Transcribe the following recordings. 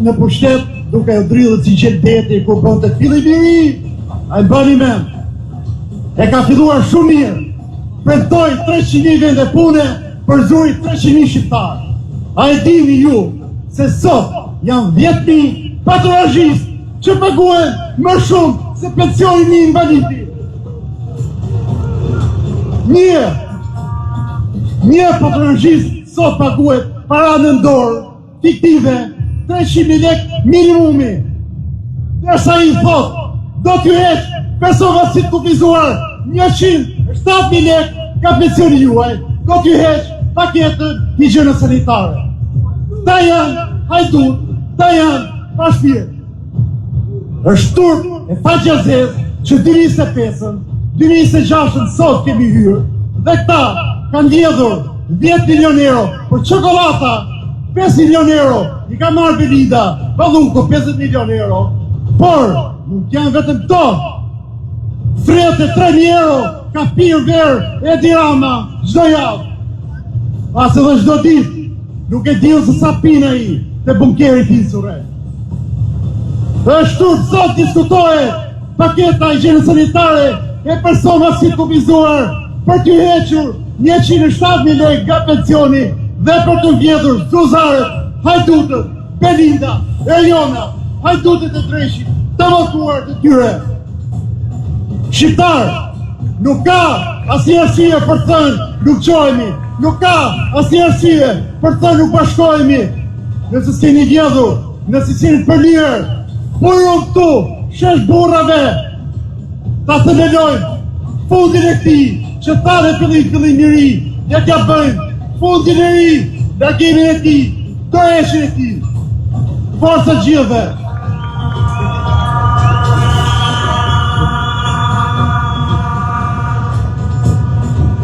në pushtet duke e dridhët si qendeti kur bën të fillimi i ri, a e bëni men. E ka filluar shumë mirë. Premtoi 300.000 vende pune për zuri 300.000 shqiptarë. A e dini ju se sot janë 10.000 patologjiст që paguhen më shumë se pensioni një invalidi. Një patologjist sot paguhet para në dorë, fiktive, 300.000 lek minimumi. Nërsa i thot, do t'ju heq persona si të kufizuar 107.000 lek ka pensioni juaj, do t'ju heq paketën higjiene sanitare. Ta janë hajdut, ta janë pashpirë. Është turp e faqjazez që 2025-ën, 2026-ën sot kemi hyrë, dhe këta kanë ndjedhur 10 milion euro për çokolata, 5 milion euro i ka marrë Belinda, Balluku 50 milion euro, por nuk janë vetëm to. Frete 3.000 euro ka pirë verë Edi Rama çdo javë. Pas edhe çdo ditë, nuk e diu se sa pina i te bunkeri Fisure. Është sot diskutohet paketa higjiene sanitare e persona si kufizuar për t'ju hequr 107.000 lek nga pensioni dhe për të vjedhur Zuzarët, hajdutët, Belinda, Eliona, hajdutët e Dreshit, të votuar të tyre. Shqiptar, nuk ka asnjë arsye për të thënë nuk qohemi, nuk ka asnjë arsye për të thënë nuk bashkohemi. Nëse s'keni vjedhur, nëse s'keni për lirë, por unë këtu, shesh burrave, ta themelojmë fundin e këtij, që ta dhe fillim i ri, ja t'ja bëjmë fundin e ri, largimin e tij, dorëshin e tij. Forca gjithëve.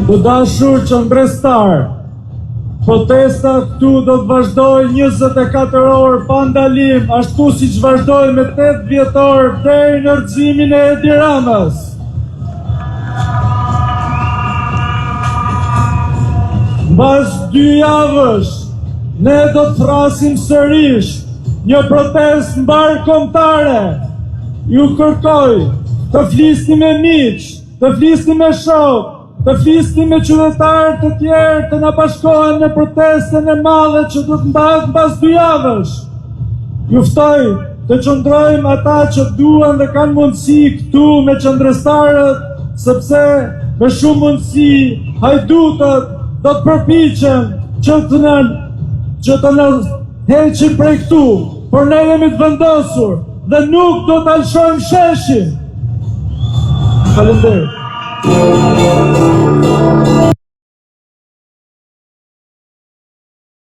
Të dashur qendrestar, protesta këtu do të vazhdojë 24 orë pa ndalim, ashtu siç vazhdoi me 8 vjetor deri në rrëzimin e Edi Ramës. Mbas 2 javësh, ne do të thrasim sërish një protestë mbar kombëtare. Ju kërkoj të flisni me miq, të flisni me shok, të flisni me qytetarë të tjerë të na bashkohen në protestën e madhe që do të mbahet mbas 2 javësh. Ju ftoj të qëndrojmë ata që duan dhe kanë mundësi këtu me qendrestarët, sepse me shumë mundësi hajdutët do të përpiqen që të na heqin prej këtu, por ne jemi të vendosur dhe nuk do të alshojmë sheshin. Faleminderit.